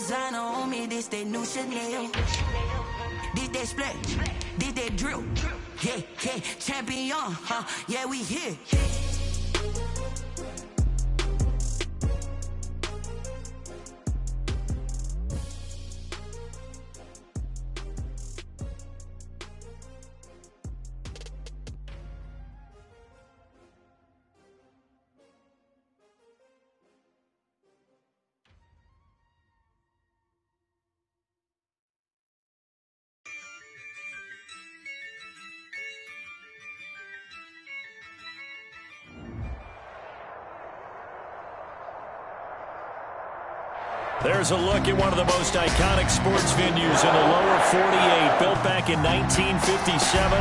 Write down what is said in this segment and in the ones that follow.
designer on me, this that new Chanel. This that split, this that drill. Yeah, yeah, champion, huh? Yeah, we here. There's a look at one of the most iconic sports venues in the lower 48. Built back in 1957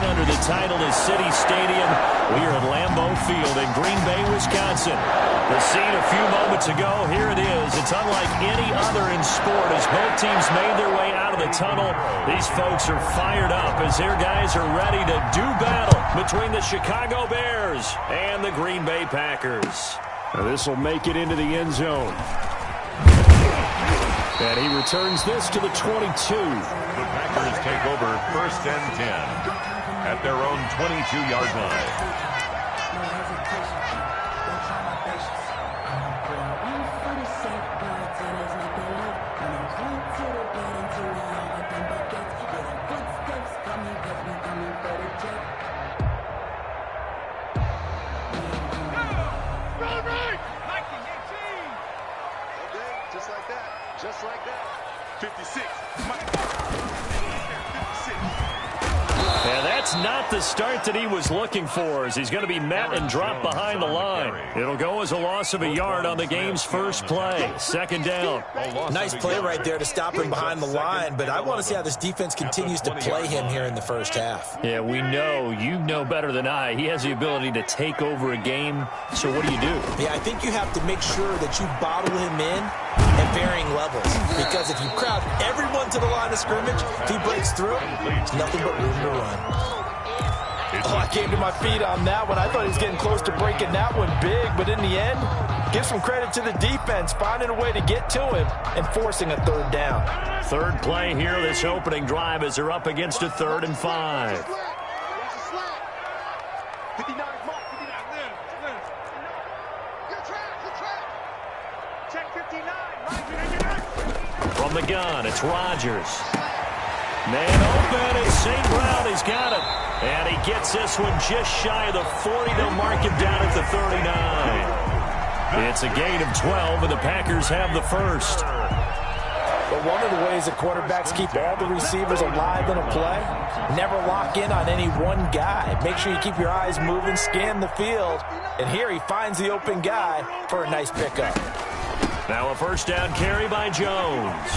under the title of City Stadium. We are at Lambeau Field in Green Bay, Wisconsin. The scene a few moments ago, here it is. It's unlike any other in sport as both teams made their way out of the tunnel. These folks are fired up as their guys are ready to do battle between the Chicago Bears and the Green Bay Packers. Now this will make it into the end zone. And he returns this to the 22. The Packers take over 1st and 10 at their own 22-yard line. Just like that. 56. And that's not the start that he was looking for, as he's going to be met and dropped behind the line. It'll go as a loss of a yard on the game's first play. 2nd down. Nice play right there to stop him behind the line, but I want to see how this defense continues to play him here in the first half. Yeah, we know. You know better than I. He has the ability to take over a game, so what do you do? Yeah, I think you have to make sure that you bottle him in at varying levels, because if you crowd everyone to the line of scrimmage, if he breaks through, there's nothing but room to run. Oh, I came to my feet on that one. I thought he was getting close to breaking that one big, but in the end, give some credit to the defense, finding a way to get to him and forcing a 3rd down. 3rd play here, this opening drive, as they're up against a 3rd and 5. From the gun, it's Rodgers. Man open, it's St. Brown. He's got it. And he gets this one just shy of the 40. They'll mark him down at the 39. It's a gain of 12, and the Packers have the first. But one of the ways that quarterbacks keep all the receivers alive in a play, never lock in on any one guy. Make sure you keep your eyes moving, scan the field. And here he finds the open guy for a nice pickup. Now a 1st down carry by Jones.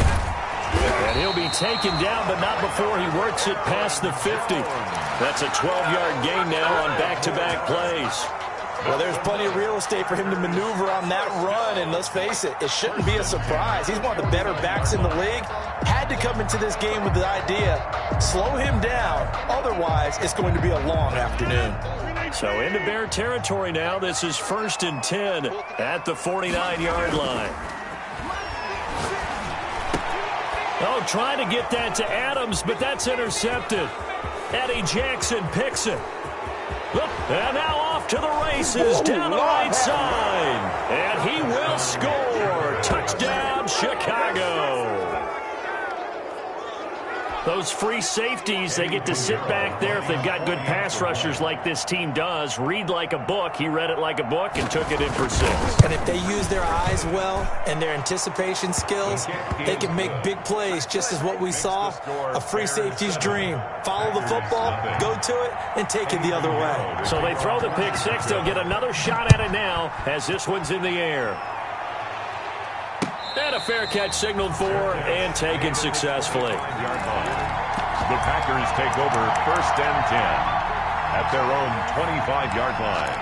And he'll be taken down, but not before he works it past the 50. That's a 12-yard gain now on back-to-back plays. Well, there's plenty of real estate for him to maneuver on that run, and let's face it, it shouldn't be a surprise. He's one of the better backs in the league. Had to come into this game with the idea, slow him down, otherwise it's going to be a long afternoon. So into Bear territory now. This is 1st and 10 at the 49-yard line. Oh, trying to get that to Adams, but that's intercepted. Eddie Jackson picks it. And now off to the races down the right side. And he will score. Touchdown, Chicago. Those free safeties, they get to sit back there if they've got good pass rushers like this team does. Read like a book. He read it like a book and took it in for 6. And if they use their eyes well and their anticipation skills, they can make big plays, just as what we saw, a free safety's dream. Follow the football, go to it, and take it the other way. So they throw the pick 6. They'll get another shot at it now as this one's in the air. And a fair catch signaled for and taken successfully. The Packers take over 1st and 10 at their own 25-yard line.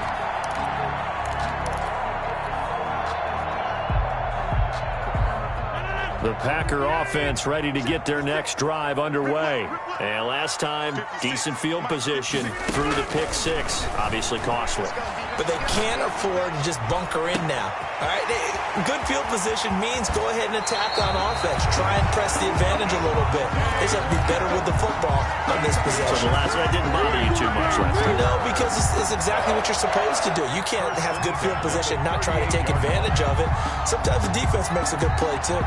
The Packer offense ready to get their next drive underway. And last time, decent field position through the pick 6. Obviously costly. but they can't afford to just bunker in now. All right, good field position means go ahead and attack on offense. Try and press the advantage a little bit. They just have to be better with the football on this possession. So the last one didn't bother you too much last time? No, because it's exactly what you're supposed to do. You can't have good field position, not try to take advantage of it. Sometimes the defense makes a good play, too.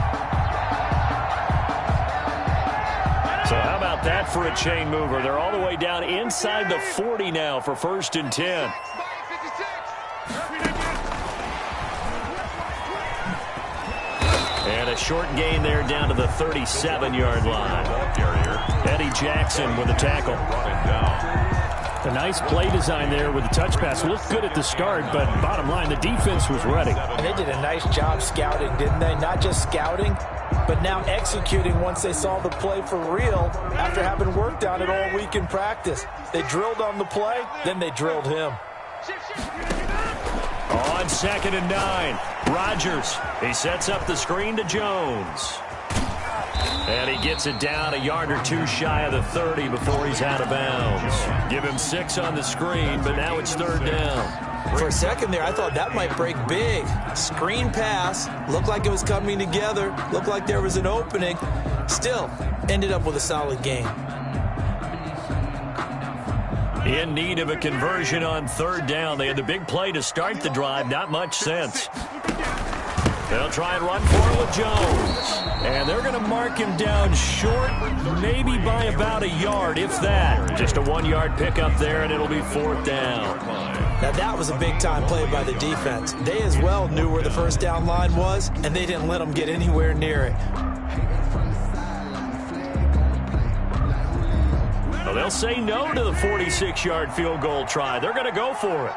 So how about that for a chain mover? They're all the way down inside the 40 now for 1st and 10. And a short gain there down to the 37-yard line. Eddie Jackson with a tackle. A nice play design there with the touch pass. Looked good at the start, but bottom line, the defense was ready. And they did a nice job scouting, didn't they? Not just scouting, but now executing once they saw the play for real after having worked on it all week in practice. They drilled on the play, then they drilled him. On 2nd and 9, Rodgers. He sets up the screen to Jones. And he gets it down a yard or two shy of the 30 before he's out of bounds. Give him 6 on the screen, but now it's 3rd down. For a second there, I thought that might break big. Screen pass, looked like it was coming together, looked like there was an opening. Still, ended up with a solid game. In need of a conversion on 3rd down. They had the big play to start the drive. Not much sense. They'll try and run for it with Jones. And they're going to mark him down short, maybe by about a yard, if that. Just a 1-yard pickup there, and it'll be 4th down. Now that was a big-time play by the defense. They as well knew where the 1st down line was, and they didn't let them get anywhere near it. Well, they'll say no to the 46-yard field goal try. They're going to go for it.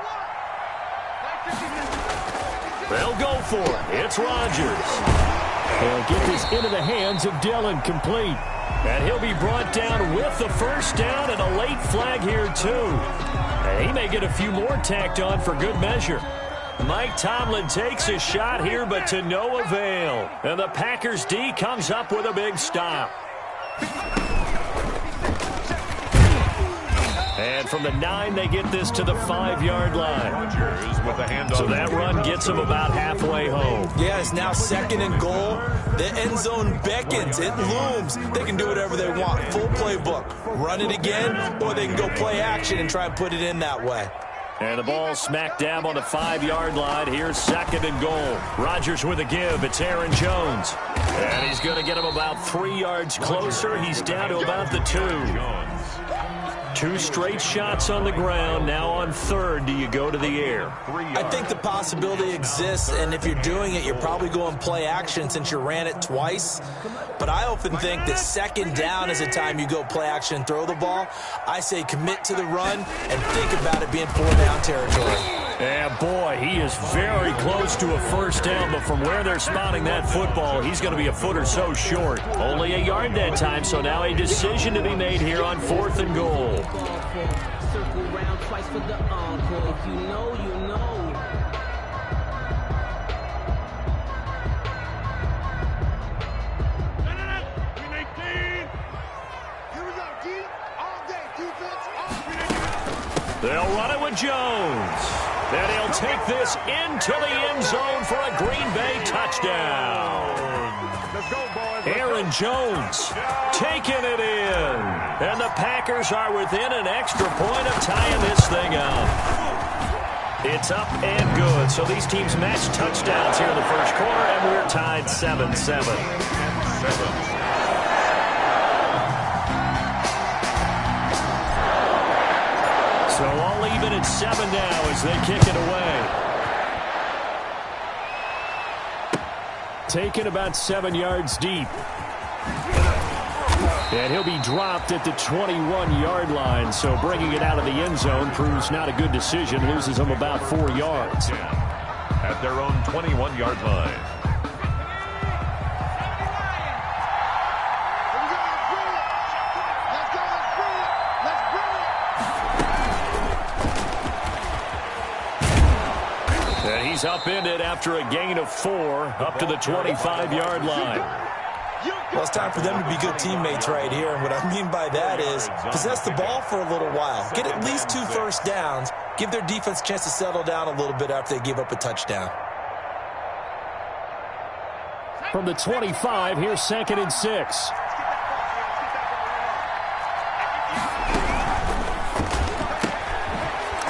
They'll go for it. It's Rodgers. They'll get this into the hands of Dillon, complete. And he'll be brought down with the 1st down and a late flag here, too. And he may get a few more tacked on for good measure. Mike Tomlin takes a shot here, but to no avail. And the Packers D comes up with a big stop. And from the 9, they get this to the 5-yard line. So that run gets them about halfway home. Yeah, it's now 2nd and goal. The end zone beckons. It looms. They can do whatever they want. Full playbook. Run it again, or they can go play action and try and put it in that way. And the ball smack dab on the 5-yard line. Here's 2nd and goal. Rodgers with a give. It's Aaron Jones. And he's going to get him about 3 yards closer. He's down to about the 2. 2 straight shots on the ground. Now on 3rd, do you go to the air? I think the possibility exists, and if you're doing it, you're probably going play action since you ran it twice. But I often think that 2nd down is a time you go play action and throw the ball. I say commit to the run and think about it being 4-down territory. Yeah, boy, he is very close to a 1st down, but from where they're spotting that football, he's going to be a foot or so short. Only a yard that time, so now a decision to be made here on 4th and goal. Circle round twice for the encore. If you know, you know. They'll run it with Jones. Then he'll take this into the end zone for a Green Bay touchdown. Aaron Jones taking it in. And the Packers are within an extra point of tying this thing up. It's up and good. So these teams match touchdowns here in the 1st quarter, and we're tied 7-7. So all even at 7 now as they kick it away. Taken about 7 yards deep. And he'll be dropped at the 21-yard line, so bringing it out of the end zone proves not a good decision, loses them about 4 yards. At their own 21-yard line. And he's upended after a gain of 4 up to the 25-yard line. Well, it's time for them to be good teammates right here. And what I mean by that is possess the ball for a little while. Get at least 2 first downs. Give their defense a chance to settle down a little bit after they give up a touchdown. From the 25, here's 2nd and 6.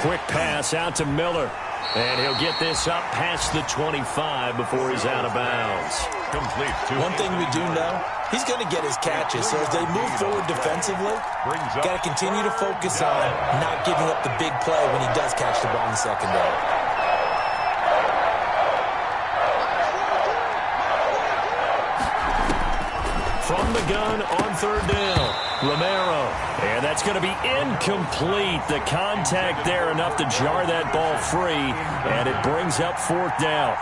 Quick pass out to Miller. And he'll get this up past the 25 before he's out of bounds. Complete. One thing we do know, he's going to get his catches. So as they move forward defensively, got to continue to focus on not giving up the big play when he does catch the ball in the secondary. From the gun on 3rd down, Romero. And that's going to be incomplete. The contact there enough to jar that ball free, and it brings up 4th down.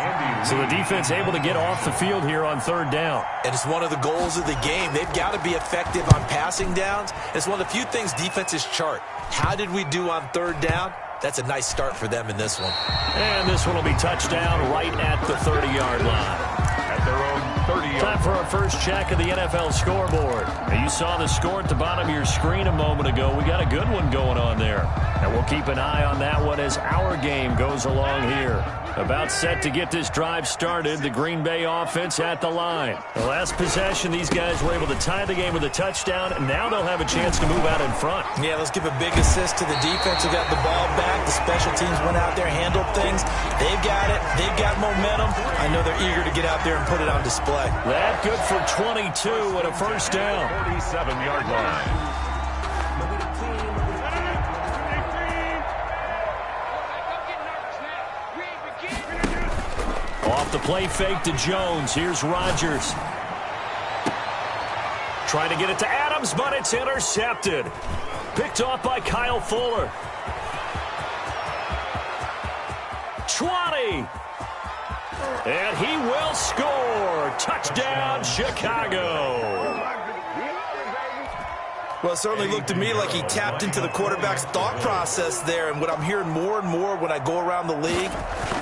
So the defense able to get off the field here on 3rd down. And it's one of the goals of the game. They've got to be effective on passing downs. It's one of the few things defenses chart. How did we do on 3rd down? That's a nice start for them in this one. And this one will be touchdown right at the 30-yard line. At their own 30-yard. Time for our first check of the NFL scoreboard. Now, you saw the score at the bottom of your screen a moment ago. We got a good one going on there. And we'll keep an eye on that one as our game goes along here. About set to get this drive started. The Green Bay offense at the line. The last possession, these guys were able to tie the game with a touchdown, and now they'll have a chance to move out in front. Yeah, let's give a big assist to the defense who got the ball back. The special teams went out there, handled things. They've got it. They've got momentum. I know they're eager to get out there and put it on display. That good for 22 and a first down. 47-yard line. Off the play fake to Jones. Here's Rodgers. Trying to get it to Adams, but it's intercepted. Picked off by Kyle Fuller. 20. And he will score. Touchdown, Chicago. Well, it certainly looked to me like he tapped into the quarterback's thought process there. And what I'm hearing more and more when I go around the league,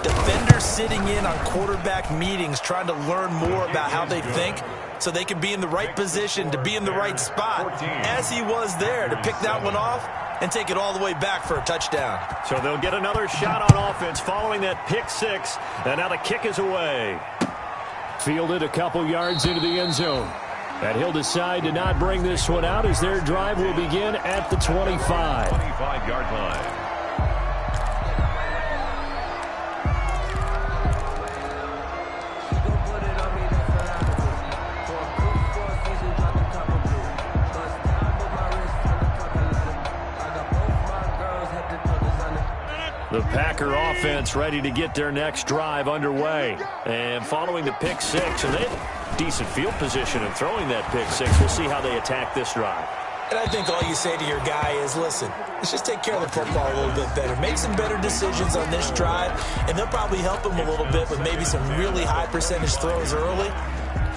defenders sitting in on quarterback meetings trying to learn more about how they think so they can be in the right position to be in the right spot, as he was there, to pick that one off and take it all the way back for a touchdown. So they'll get another shot on offense following that pick six. And now the kick is away. Fielded a couple yards into the end zone. And he'll decide to not bring this one out as their drive will begin at the 25. 25-yard line. The Packer offense ready to get their next drive underway. And following the pick six, and they have decent field position in throwing that pick six. We'll see how they attack this drive. And I think all you say to your guy is, listen, let's just take care of the football a little bit better. Make some better decisions on this drive, and they'll probably help him a little bit with maybe some really high percentage throws early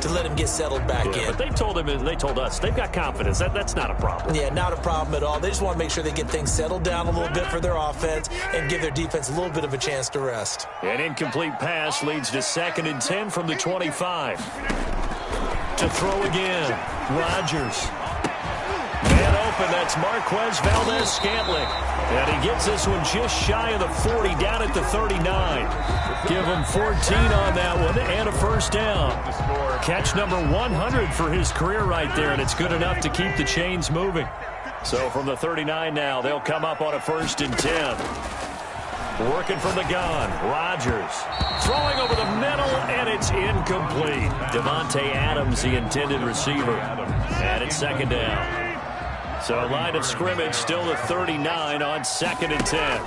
to let him get settled back in. But they told him, and they told us, they've got confidence. That's not a problem. Yeah, not a problem at all. They just want to make sure they get things settled down a little bit for their offense and give their defense a little bit of a chance to rest. An incomplete pass leads to 2nd and 10 from the 25. To throw again, Rodgers. Man open, that's Marquez Valdez-Scantling. And he gets this one just shy of the 40, down at the 39. Give him 14 on that one and a first down. Catch number 100 for his career right there, and it's good enough to keep the chains moving. So from the 39 now, they'll come up on a 1st and 10. Working from the gun, Rodgers. Throwing over the middle, and it's incomplete. Devontae Adams, the intended receiver. And it's 2nd down. So line of scrimmage still the 39 on 2nd and 10.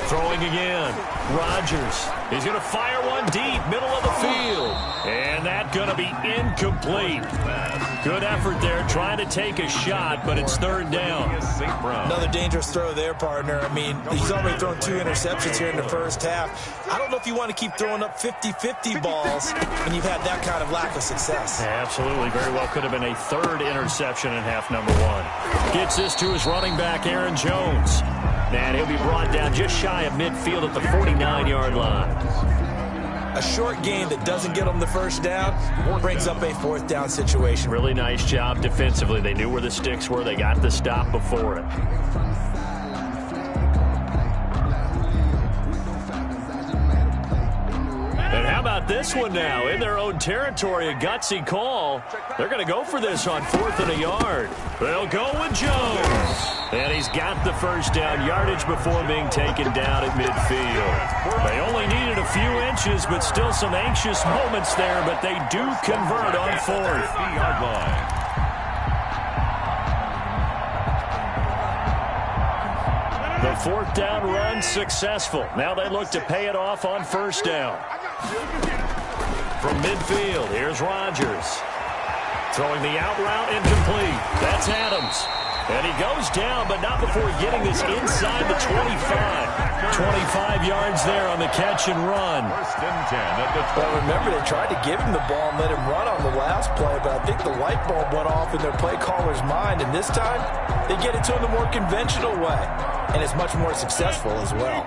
Throwing again. Rodgers. He's going to fire one deep, middle of the field. And that's going to be incomplete. Good effort there, trying to take a shot, but it's 3rd down. Another dangerous throw there, partner. I mean, he's already thrown 2 interceptions here in the first half. I don't know if you want to keep throwing up 50-50 balls when you've had that kind of lack of success. Yeah, absolutely. Very well could have been a 3rd interception in half number 1. Gets this to his running back, Aaron Jones. And he'll be brought down just shy of midfield at the 49-yard line. A short gain that doesn't get them the first down brings up a fourth down situation. Really nice job defensively. They knew where the sticks were. They got the stop before it. And how about this one now? In their own territory, a gutsy call. They're going to go for this on 4th and a yard. They'll go with Jones. And he's got the first down, yardage before being taken down at midfield. They only needed a few inches, but still some anxious moments there, but they do convert on 4th. The 4th down run successful. Now they look to pay it off on 1st down. From midfield, here's Rodgers. Throwing the out route incomplete. That's Adams. And he goes down, but not before getting this inside the 25. 25 yards there on the catch and run. Well, remember, they tried to give him the ball and let him run on the last play, but I think the light bulb went off in their play caller's mind, and this time they get it to him the more conventional way, and it's much more successful as well.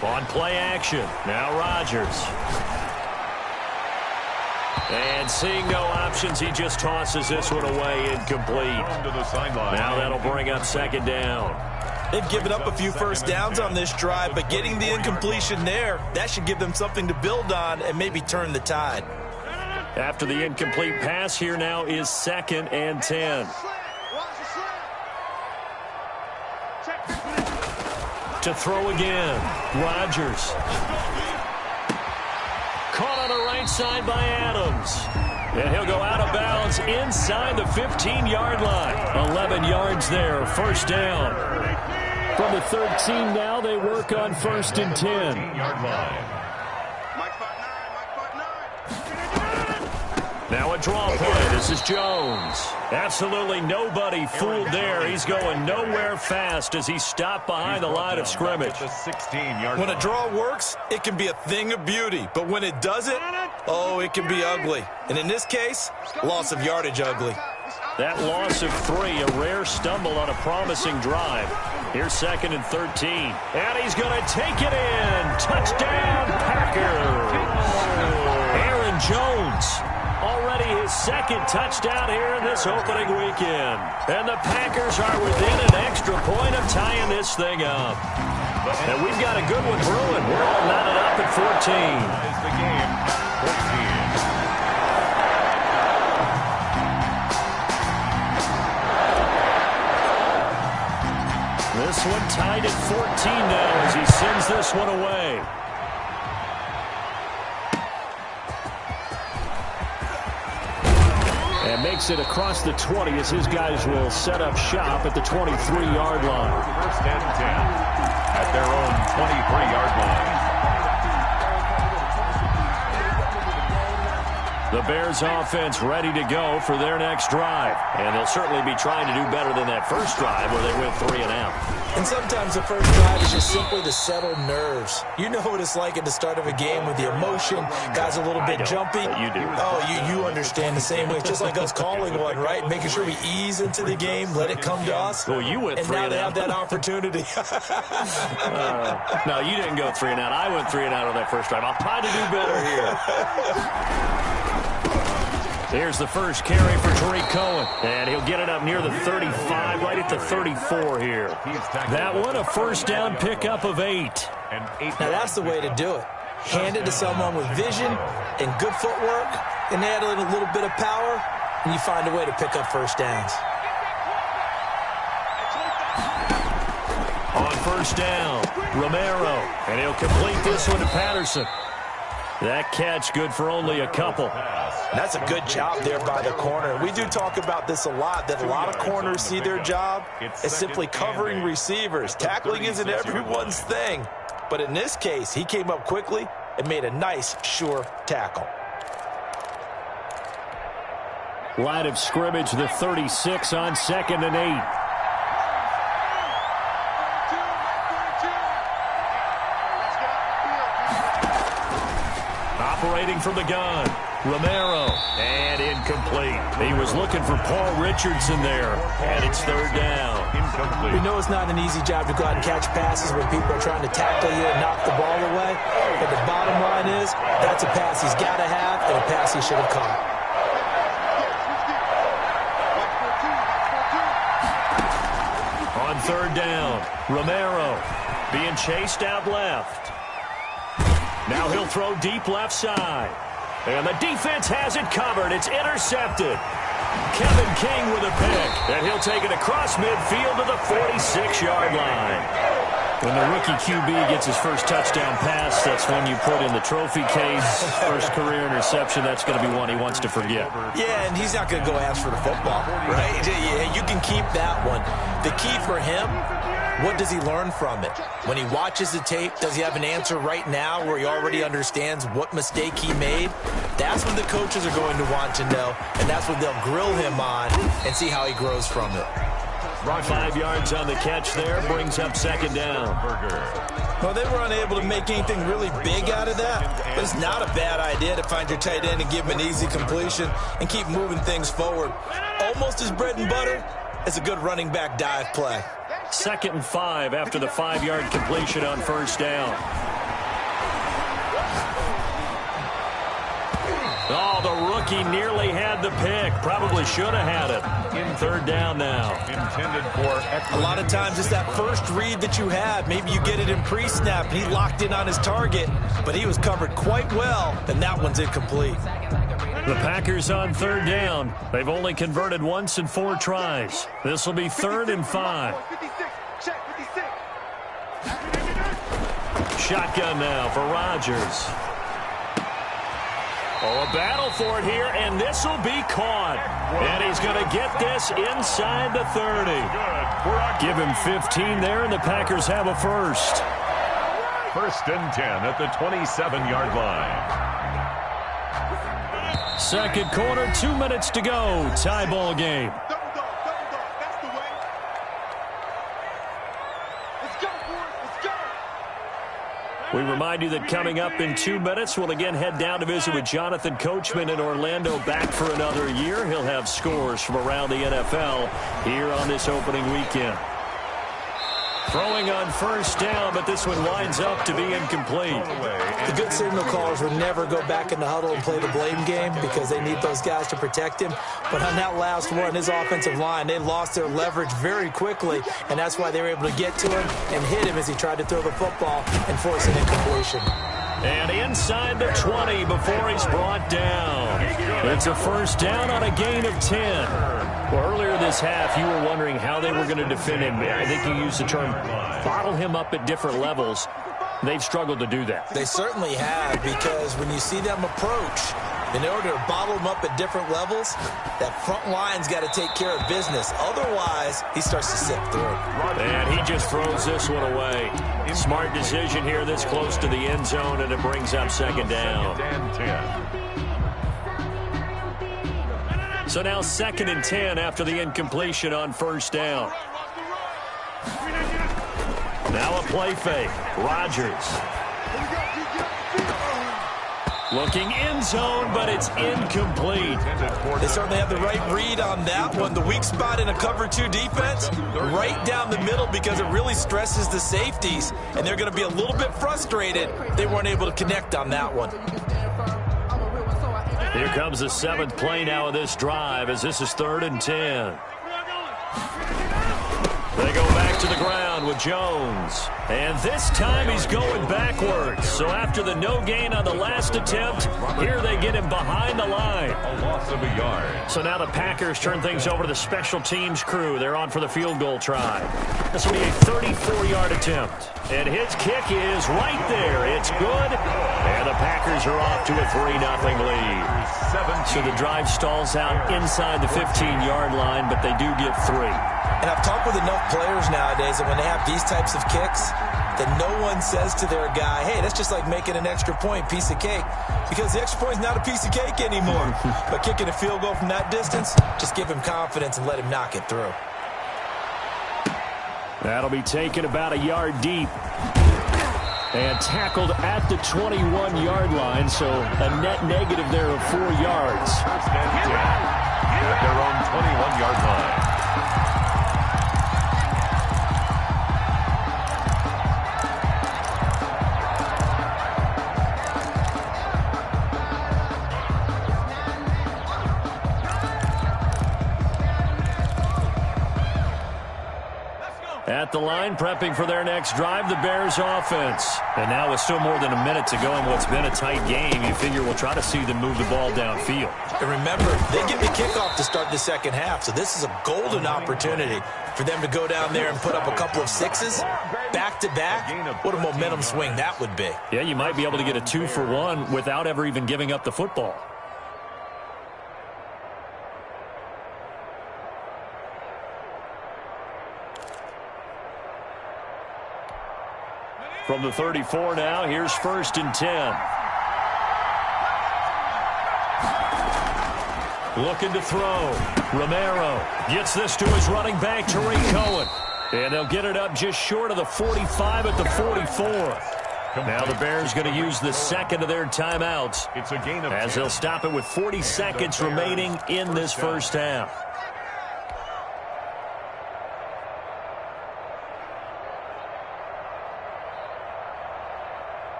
On play action, now Rodgers. And seeing no options, he just tosses this one away incomplete. Now that'll bring up 2nd down. They've given up a few first downs on this drive, but getting the incompletion there, that should give them something to build on and maybe turn the tide. After the incomplete pass, here now is 2nd and 10. To throw again, Rodgers. Caught on the right side by Adams. And he'll go out of bounds inside the 15-yard line. 11 yards there, 1st down. From the 13 now, they work on 1st and 10. Now a draw play. This is Jones. Absolutely nobody fooled there. He's going nowhere fast as he stopped behind the line of scrimmage. When a draw works, it can be a thing of beauty. But when it doesn't, oh, it can be ugly. And in this case, loss of yardage ugly. That loss of 3, a rare stumble on a promising drive. Here's 2nd and 13. And he's going to take it in. Touchdown, Packers. Aaron Jones. Already his 2nd touchdown here in this opening weekend. And the Packers are within an extra point of tying this thing up. And we've got a good one brewing. We're all knotted up at 14. Is the game 14. This one tied at 14 now as he sends this one away. And makes it across the 20 as his guys will set up shop at the 23-yard line. 1st and 10 at their own 23-yard line. The Bears offense ready to go for their next drive. And they'll certainly be trying to do better than that first drive where they went 3 and out. And sometimes the first drive is just simply to settle nerves. You know what it's like at the start of a game with the emotion. Guys a little bit jumpy. You do. Oh, you understand the same way. It's just like us calling one, right? Making sure we ease into the game, let it come to us. Well, you went 3 and out. And now they out. have that opportunity. No, you didn't go 3 and out. I went 3 and out on that first drive. I'll try to do better here. Here's the first carry for Tariq Cohen. And he'll get it up near the 35, right at the 34 here. That one, a 1st down pickup of 8. Now that's the way to do it. Hand it to someone with vision and good footwork, and add in a little bit of power, and you find a way to pick up 1st downs. On 1st down, Romero. And he'll complete this one to Patterson. That catch good for only a couple. That's a good job there by the corner. We do talk about this a lot, that a lot of corners see their job as simply covering receivers. Tackling isn't everyone's thing. But in this case, he came up quickly and made a nice, sure tackle. Line of scrimmage, the 36 on 2nd and 8. Operating from the gun. Romero, and incomplete. He was looking for Paul Richardson there, and it's third down. Incomplete. We know it's not an easy job to go out and catch passes when people are trying to tackle you and knock the ball away, but the bottom line is that's a pass he's got to have and a pass he should have caught. On third down, Romero being chased out left. Now he'll throw deep left side. And the defense has it covered. It's intercepted. Kevin King with a pick. And he'll take it across midfield to the 46-yard line. When the rookie QB gets his first touchdown pass, that's when you put in the trophy case. First career interception, that's going to be one he wants to forget. Yeah, and he's not going to go ask for the football, right? Yeah, you can keep that one. The key for him, what does he learn from it? When he watches the tape, does he have an answer right now where he already understands what mistake he made? That's what the coaches are going to want to know, and that's what they'll grill him on and see how he grows from it. 5 yards on the catch there, brings up second down. Well, they were unable to make anything really big out of that, but it's not a bad idea to find your tight end and give him an easy completion and keep moving things forward. Almost as bread and butter as a good running back dive play. 2nd and 5 after the 5-yard completion on first down. Oh, the rookie nearly had the pick. Probably should have had it. Third down now. Intended for a lot of times it's that first read that you have. Maybe you get it in pre-snap and he locked in on his target, but he was covered quite well, and that one's incomplete. The Packers on third down. They've only converted once in 4 tries. This will be 3rd and 5. Shotgun now for Rodgers. Oh, a battle for it here, and this will be caught. And he's going to get this inside the 30. Give him 15 there, and the Packers have a first. 1st and 10 at the 27-yard line. Second quarter, 2 minutes to go. Tie ball game. We remind you that coming up in 2 minutes, we'll again head down to visit with Jonathan Coachman in Orlando, back for another year. He'll have scores from around the NFL here on this opening weekend. Throwing on first down, but this one winds up to be incomplete. The good signal callers will never go back in the huddle and play the blame game because they need those guys to protect him. But on that last one, his offensive line, they lost their leverage very quickly, and that's why they were able to get to him and hit him as he tried to throw the football and force an incompletion. And inside the 20 before he's brought down. It's a first down on a gain of 10. Well, earlier this half, you were wondering how they were going to defend him. I think you used the term bottle him up at different levels. They've struggled to do that. They certainly have, because when you see them approach, in order to bottle him up at different levels, that front line's got to take care of business. Otherwise, he starts to sip through. And he just throws this one away. Smart decision here this close to the end zone, and it brings up second down. So now 2nd and 10 after the incompletion on first down. Now a play fake. Rodgers. Looking end zone, but it's incomplete. They certainly have the right read on that one. The weak spot in a cover 2 defense, right down the middle, because it really stresses the safeties, and they're going to be a little bit frustrated they weren't able to connect on that one. Here comes the 7th play now of this drive, as this is 3rd and 10. They go back to the ground with Jones. And this time he's going backwards. So after the no gain on the last attempt, here they get him behind the line. A loss of a yard. So now the Packers turn things over to the special teams crew. They're on for the field goal try. This will be a 34-yard attempt. And his kick is right there. It's good. And the Packers are off to a 3-0 lead. So the drive stalls out inside the 15-yard line, but they do get 3. And I've talked with enough players nowadays that when they have these types of kicks, that no one says to their guy, hey, that's just like making an extra point, piece of cake. Because the extra point is not a piece of cake anymore. But kicking a field goal from that distance, just give him confidence and let him knock it through. That'll be taken about a yard deep. And tackled at the 21-yard line, so a net negative there of 4 yards. First and 10 at their own 21-yard line. At the line, prepping for their next drive, the Bears offense. And now with still more than a minute to go in what's been a tight game, you figure we'll try to see them move the ball downfield. And remember, they get the kickoff to start the second half, so this is a golden opportunity for them to go down there and put up a couple of sixes back-to-back. What a momentum swing that would be. Yeah, you might be able to get a 2-for-1 without ever even giving up the football. From the 34 now, here's 1st and 10. Looking to throw. Romero gets this to his running back, Tariq Cohen. And they'll get it up just short of the 45 at the 44. Now the Bears going to use the second of their timeouts It's a gain of as 10. they'll stop it with 40 seconds remaining in this first half.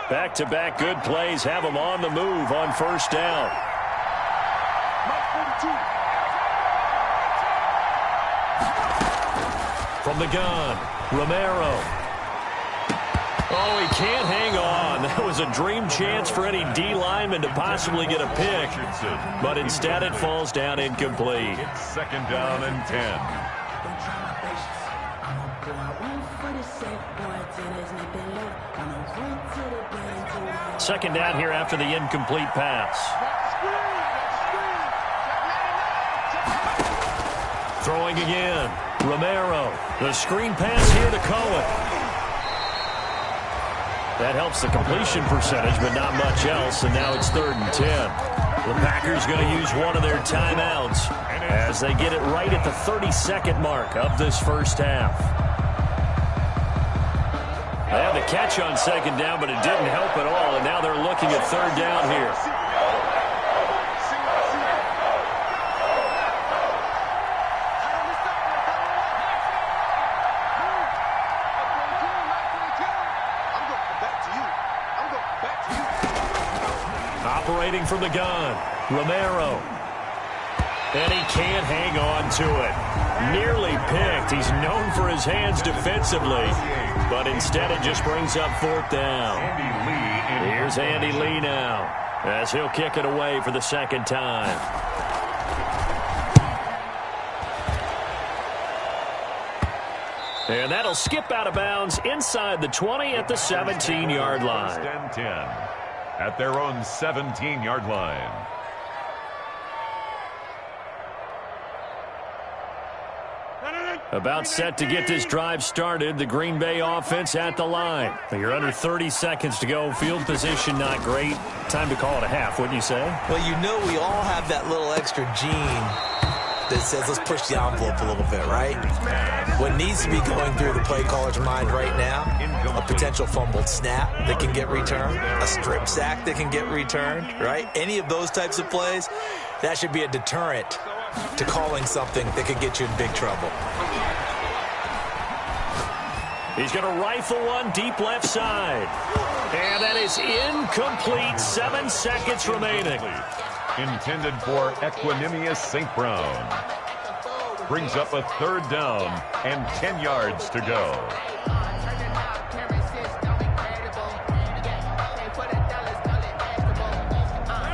Back-to-back good plays have them on the move on first down. From the gun, Romero. Oh, he can't hang on. That was a dream chance for any D lineman to possibly get a pick. But instead it falls down incomplete. It's 2nd down and 10. Second down here after the incomplete pass. Throwing again. Romero. The screen pass here to Cohen. That helps the completion percentage, but not much else, and now it's 3rd and 10. The Packers going to use one of their timeouts as they get it right at the 32nd mark of this first half. They had the catch on 2nd down, but it didn't help at all, and now they're looking at 3rd down here. Operating from the gun, Romero. And he can't hang on to it. Nearly picked. He's known for his hands defensively, but instead it just brings up 4th down. Here's Andy Lee now as he'll kick it away for the 2nd time. And that'll skip out of bounds inside the 20 at the 17-yard line. 1st and 10 at their own 17-yard line. About set to get this drive started. The Green Bay offense at the line. You're under 30 seconds to go. Field position not great. Time to call it a half, wouldn't you say? Well, you know we all have that little extra gene that says let's push the envelope a little bit, right? What needs to be going through the play caller's mind right now, a potential fumbled snap that can get returned, a strip sack that can get returned, right? Any of those types of plays, that should be a deterrent to calling something that could get you in big trouble. He's going to rifle one deep left side. And that is incomplete. 7 seconds remaining. Intended for Equanimous St. Brown. Brings up a 3rd down and 10 yards to go.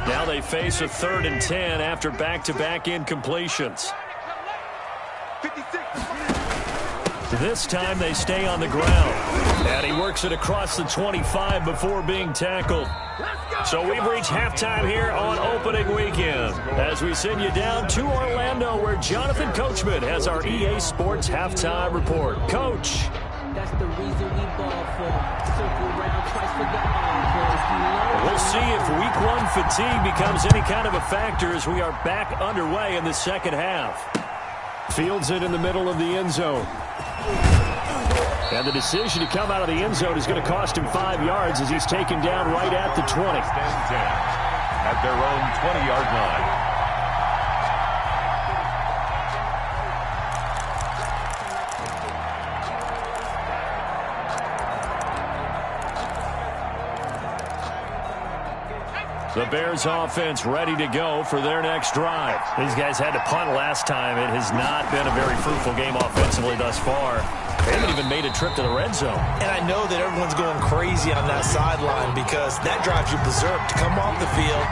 Now they face a 3rd and 10 after back-to-back incompletions. This time they stay on the ground. And he works it across the 25 before being tackled. So we've reached halftime here on opening weekend as we send you down to Orlando where Jonathan Coachman has our EA Sports halftime report. Coach. That's the reason we ball for. Circle round twice for the encore. We'll see if week 1 fatigue becomes any kind of a factor as we are back underway in the second half. Fields it in the middle of the end zone. And the decision to come out of the end zone is going to cost him 5 yards as he's taken down right at the 20. At their own 20-yard line. The Bears offense ready to go for their next drive. These guys had to punt last time. It has not been a very fruitful game offensively thus far. They haven't even made a trip to the red zone. And I know that everyone's going crazy on that sideline because that drives you berserk to come off the field,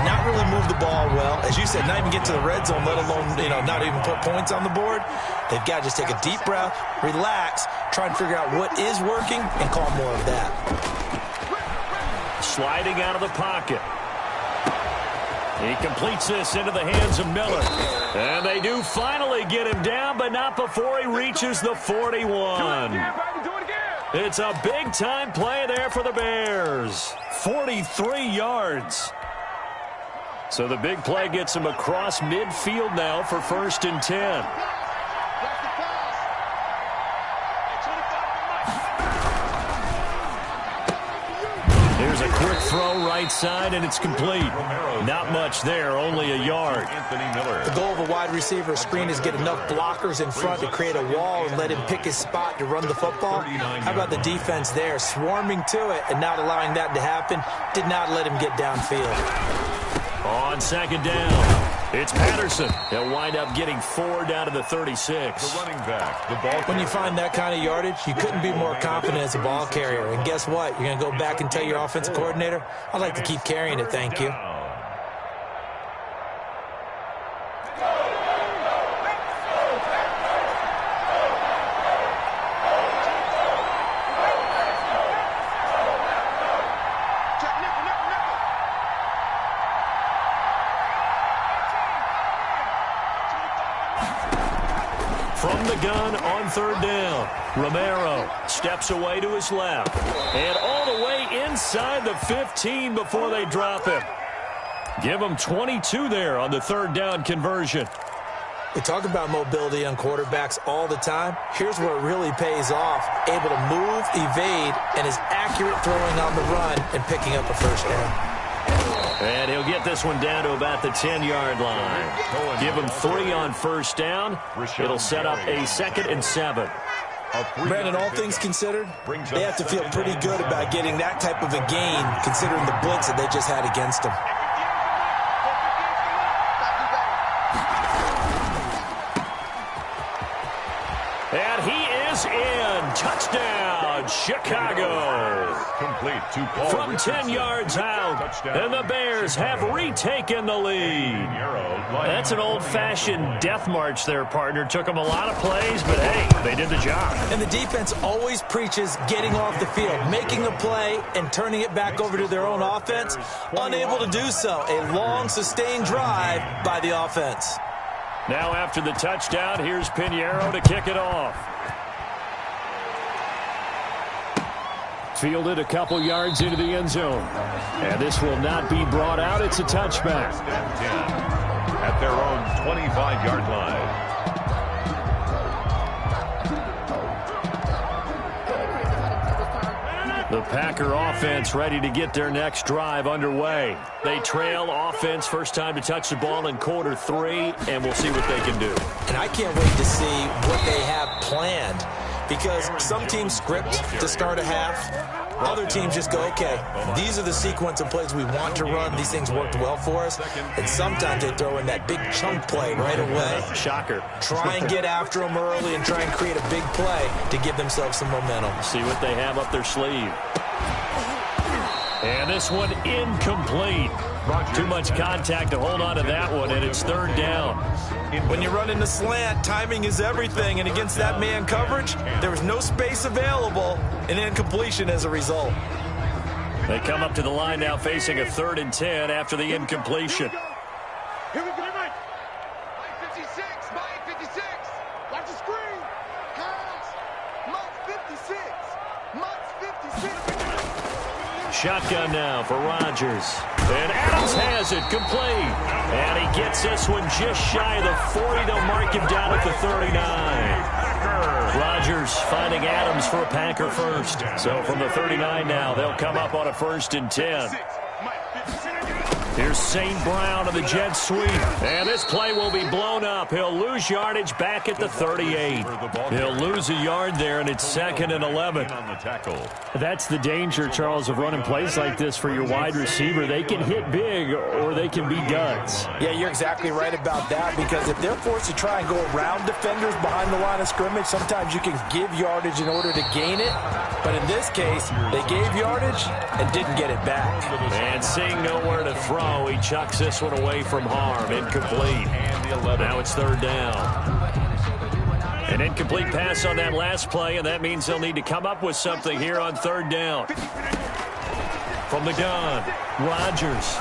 not really move the ball well. As you said, not even get to the red zone, let alone, not even put points on the board. They've got to just take a deep breath, relax, try and figure out what is working, and call more of that. Sliding out of the pocket. He completes this into the hands of Miller. And they do finally get him down, but not before he reaches the 41. It's a big-time play there for the Bears. 43 yards. So the big play gets him across midfield now for 1st and 10. Here's a quick throw right side, and it's complete. Not much there, only a yard. The goal of a wide receiver screen is get enough blockers in front to create a wall and let him pick his spot to run the football. How about the defense there, swarming to it and not allowing that to happen? Did not let him get downfield. On 2nd down, it's Patterson. He'll wind up getting 4 down to the 36. The running back, the ball. When you find that kind of yardage, you couldn't be more confident as a ball carrier. And guess what? You're going to go back and tell your offensive coordinator, I'd like to keep carrying it, thank you. From the gun on 3rd down, Romero steps away to his left. And all the way inside the 15 before they drop him. Give him 22 there on the 3rd down conversion. We talk about mobility on quarterbacks all the time. Here's where it really pays off. Able to move, evade, and is accurate throwing on the run and picking up a 1st down. And he'll get this one down to about the 10-yard line. Give him 3 on 1st down. It'll set up a 2nd and 7. Brandon, all things considered, they have to feel pretty good about getting that type of a gain considering the blitz that they just had against them. And he is in. Touchdown, Chicago. Complete to Paul From Richardson. 10 yards out, and the Bears have retaken the lead. That's an old-fashioned death march there, partner. Took them a lot of plays, but hey, they did the job. And the defense always preaches getting off the field, making a play, and turning it back over to their own offense. Unable to do so. A long, sustained drive by the offense. Now after the touchdown, here's Pinheiro to kick it off. Fielded a couple yards into the end zone. And this will not be brought out. It's a touchback. At their own 25-yard line. The Packer offense ready to get their next drive underway. They trail offense first time to touch the ball in quarter 3, and we'll see what they can do. And I can't wait to see what they have planned because some teams script to start a half. Other teams just go, okay, these are the sequence of plays we want to run. These things worked well for us. And sometimes they throw in that big chunk play right away. Shocker. Try and get after them early and try and create a big play to give themselves some momentum. See what they have up their sleeve. And this one incomplete. Too much contact to hold on to that one, and it's 3rd down. When you run in the slant, timing is everything, and against that man coverage, there was no space available, and incompletion as a result. They come up to the line now facing a 3rd and 10 after the incompletion. Here we go. Mike 56. Mike 56. Watch the screen. Hands. Mike 56. Mike 56. Shotgun now for Rodgers. And Adams has it complete. And he gets this one just shy of the 40. They'll mark him down at the 39. Rodgers finding Adams for a Packer first. So from the 39 now, they'll come up on a 1st and 10. Here's St. Brown of the jet sweep. And this play will be blown up. He'll lose yardage back at the 38. He'll lose a yard there, and it's 2nd and 11. That's the danger, Charles, of running plays like this for your wide receiver. They can hit big, or they can be duds. Yeah, you're exactly right about that, because if they're forced to try and go around defenders behind the line of scrimmage, sometimes you can give yardage in order to gain it. But in this case, they gave yardage and didn't get it back. And seeing nowhere to throw, he chucks this one away from harm. Incomplete. Now it's 3rd down. An incomplete pass on that last play, and that means they'll need to come up with something here on 3rd down. From the gun, Rodgers.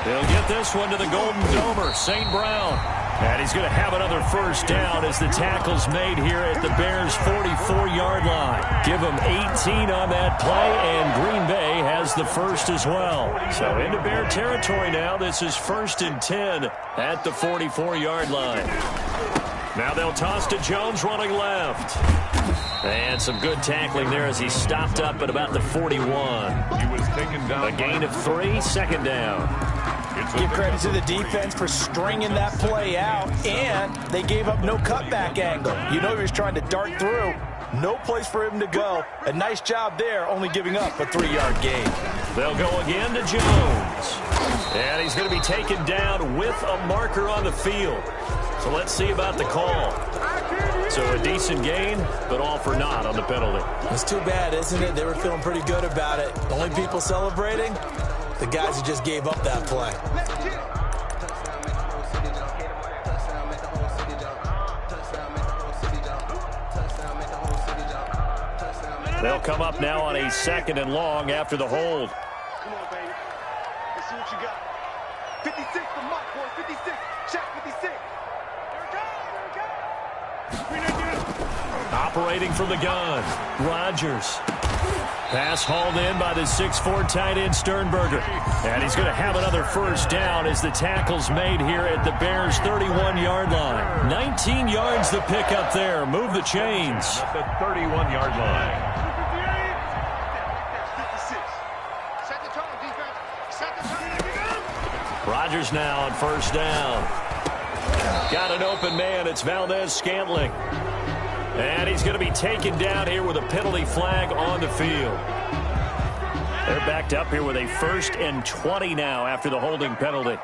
He'll get this one to the Golden Domer, St. Brown. And he's going to have another 1st down as the tackle's made here at the Bears' 44-yard line. Give them 18 on that play, and Green Bay has the 1st as well. So into Bear territory now. This is 1st and 10 at the 44-yard line. Now they'll toss to Jones running left. And some good tackling there as he stopped up at about the 41. He was taken down. A gain of 3, 2nd down. Give credit to the defense for stringing that play out, and they gave up no cutback angle. You know he was trying to dart through. No place for him to go. A nice job there, only giving up a 3-yard gain. They'll go again to Jones. And he's going to be taken down with a marker on the field. So let's see about the call. So a decent gain, but all for naught on the penalty. It's too bad, isn't it? They were feeling pretty good about it. The only people celebrating, the guys who just gave up that play. They'll come up now on a 2nd and long after the hold. Come on, baby. Let's see what you got. 56 for Mark, boy. 56. Check 56. There we go. Operating from the gun, Rodgers. Pass hauled in by the 6'4" tight end Sternberger. And he's going to have another 1st down as the tackle's made here at the Bears' 31-yard line. 19 yards the pickup there. Move the chains. At the 31-yard line. Set the tone, defense. Set the tone. Rodgers now on 1st down. Got an open man. It's Valdez-Scantling. And he's going to be taken down here with a penalty flag on the field. They're backed up here with a 1st and 20 now after the holding penalty.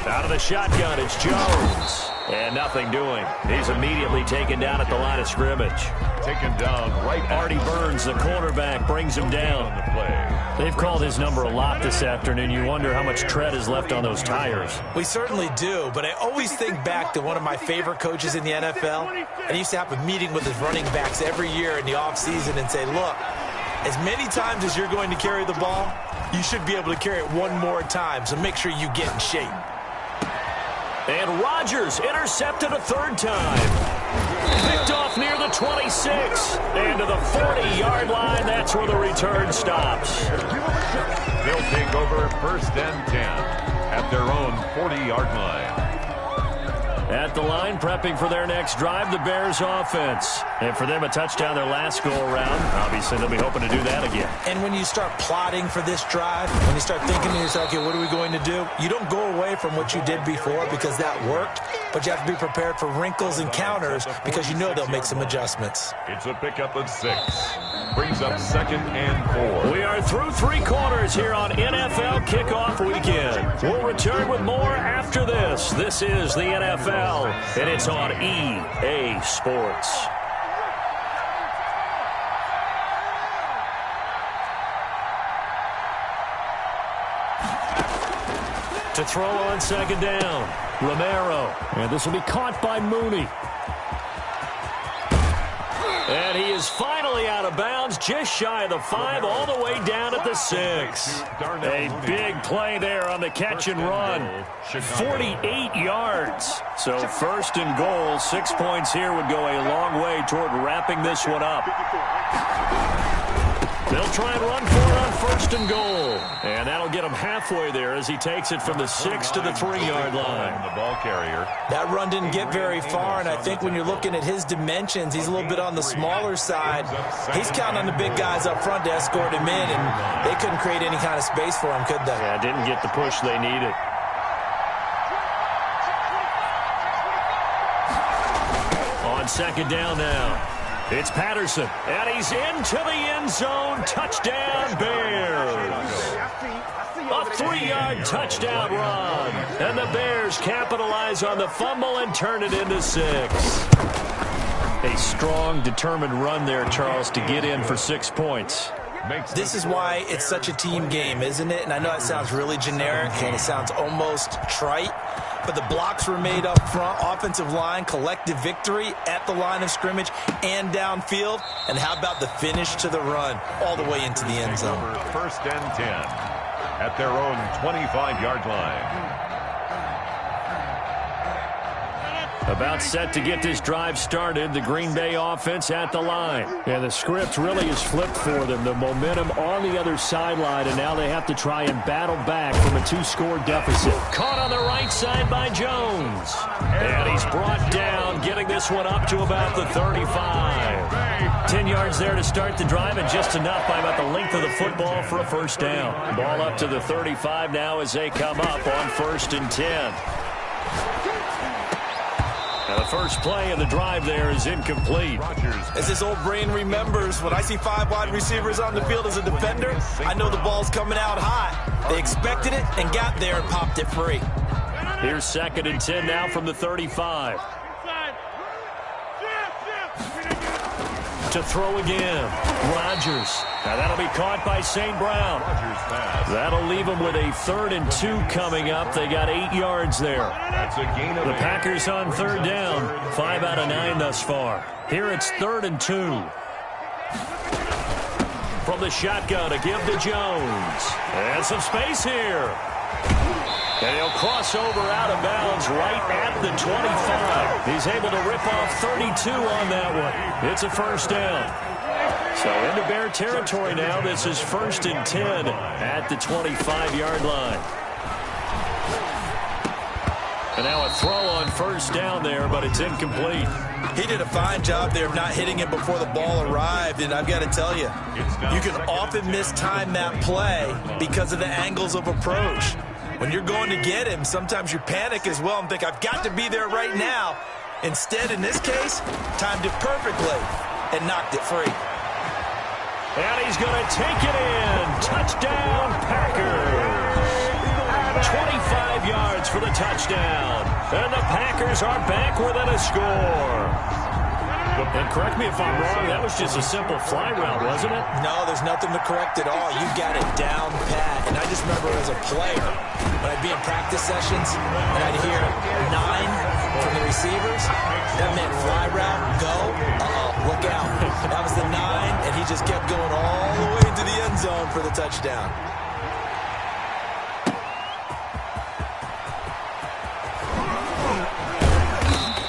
Out of the shotgun, it's Jones. And nothing doing. He's immediately taken down at the line of scrimmage. Taken down right. Artie Burns, the cornerback, brings him down. The play. They've called his number a lot this afternoon. You wonder how much tread is left on those tires. We certainly do, but I always think back to one of my favorite coaches in the NFL. And he used to have a meeting with his running backs every year in the offseason and say, look, as many times as you're going to carry the ball, you should be able to carry it one more time, so make sure you get in shape. And Rodgers intercepted a 3rd time. Picked off near the 26. And to the 40-yard line, that's where the return stops. They'll take over 1st and 10 at their own 40-yard line. At the line, prepping for their next drive, the Bears offense. And for them, a touchdown their last go-around. Obviously, they'll be hoping to do that again. And when you start plotting for this drive, when you start thinking to yourself, okay, what are we going to do? You don't go away from what you did before because that worked, but you have to be prepared for wrinkles and counters because you know they'll make some adjustments. It's a pickup of 6. Brings up 2nd and 4. We are through 3 quarters here on NFL Kickoff Weekend. We'll return with more after this. This is the NFL, and it's on EA Sports. To throw on 2nd down, Romero. And this will be caught by Mooney. And he is finally out of bounds, just shy of the 5, all the way down at the 6. A big play there on the catch and run. 48 yards. So 1st and goal, 6 points here would go a long way toward wrapping this one up. They'll try and run for it on 1st and goal. And that'll get him halfway there as he takes it from the 6 to the 3-yard line. The ball carrier. That run didn't get very far, and I think when you're looking at his dimensions, he's a little bit on the smaller side. He's counting on the big guys up front to escort him in, and they couldn't create any kind of space for him, could they? Yeah, didn't get the push they needed. On 2nd down now. It's Patterson, and he's into the end zone. Touchdown, Bears. A 3-yard touchdown run. And the Bears capitalize on the fumble and turn it into 6. A strong, determined run there, Charles, to get in for 6 points. This is why it's such a team game, isn't it? And I know it sounds really generic, and it sounds almost trite. But the blocks were made up front, offensive line, collective victory at the line of scrimmage and downfield. And how about the finish to the run all the way into the end zone? 1st and 10 at their own 25-yard line. About set to get this drive started, the Green Bay offense at the line. And the script really is flipped for them. The momentum on the other sideline, and now they have to try and battle back from a 2-score deficit. Caught on the right side by Jones. And he's brought down, getting this one up to about the 35. 10 yards there to start the drive, and just enough by about the length of the football for a 1st down. Ball up to the 35 now as they come up on 1st and 10. Now the first play of the drive there is incomplete. As his old brain remembers, when I see 5 wide receivers on the field as a defender, I know the ball's coming out high. They expected it and got there and popped it free. Here's 2nd and 10 now from the 35. To throw again, Rodgers. Now that'll be caught by St. Brown. That'll leave them with a 3rd and 2 coming up. They got 8 yards there. The Packers on 3rd down. 5 out of 9 thus far. Here it's 3rd and 2. From the shotgun to give to Jones. And some space here. And he'll cross over out of bounds right at the 25. He's able to rip off 32 on that one. It's a 1st down. So into Bear territory now. This is 1st and 10 at the 25-yard line. And now a throw on 1st down there, but it's incomplete. He did a fine job there of not hitting it before the ball arrived, and I've got to tell you, you can often mistime that play because of the angles of approach. When you're going to get him, sometimes you panic as well and think, I've got to be there right now. Instead, in this case, timed it perfectly and knocked it free. And he's going to take it in. Touchdown, Packers. 25 yards for the touchdown. And the Packers are back within a score. And correct me if I'm wrong, that was just a simple fly route, wasn't it? No, there's nothing to correct at all. You got it down pat. And I just remember as a player, when I'd be in practice sessions and I'd hear 9 from the receivers, that meant fly route, go, look out. That was the 9, and he just kept going all the way into the end zone for the touchdown.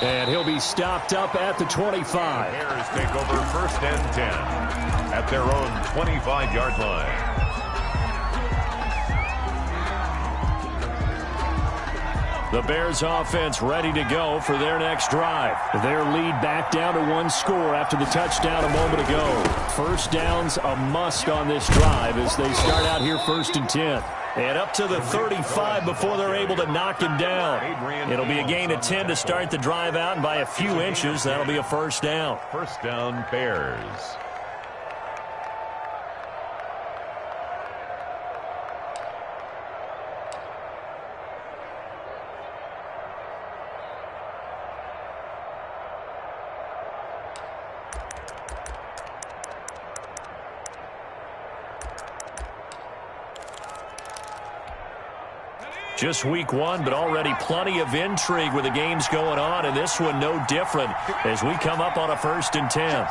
And he'll be stopped up at the 25. Bears take over 1st and 10 at their own 25-yard line. The Bears offense ready to go for their next drive. Their lead back down to 1 score after the touchdown a moment ago. 1st down's a must on this drive as they start out here 1st and 10. And up to the 35 before they're able to knock him down. It'll be a gain of 10 to start the drive out, and by a few inches, that'll be a 1st down. 1st down, Bears. Just week 1, but already plenty of intrigue with the games going on, and this one no different as we come up on a 1st and 10.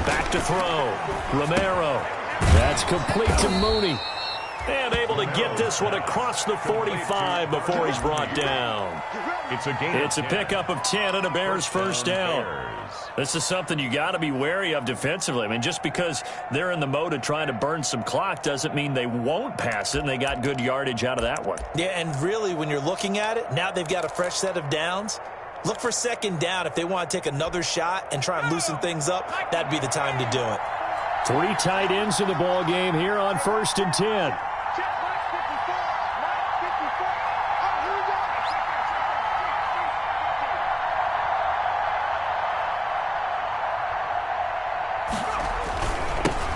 Back to throw. Romero. That's complete to Mooney. And able able to get this one across the 45 before he's brought down. It's a pickup of 10 and a Bears first down. This is something you got to be wary of defensively. I mean, just because they're in the mode of trying to burn some clock doesn't mean they won't pass it, and they got good yardage out of that one. Yeah, and really, when you're looking at it, now they've got a fresh set of downs. Look for second down. If they want to take another shot and try and loosen things up, that'd be the time to do it. 3 tight ends in the ball game here on 1st and 10.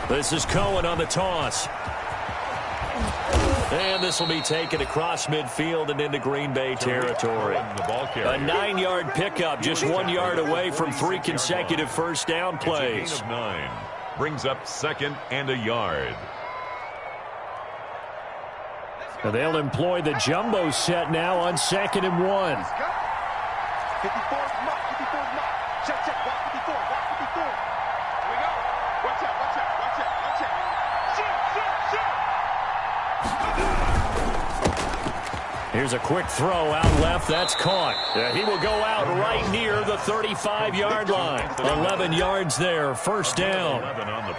This is Cohen on the toss. And this will be taken across midfield and into Green Bay territory. A 9-yard pickup, just 1 yard away from 3 consecutive first down plays. It's a gain of 9. Brings up 2nd and a yard. Now they'll employ the jumbo set now on 2nd and 1. 54 mark, 54 mark. Check, check, watch 54, watch 54. Here we go. Watch out, watch out, watch out, watch out. Shoot, shoot, shoot. Here's a quick throw out left. That's caught. He will go out right near the 35-yard line. 11 yards there. First down.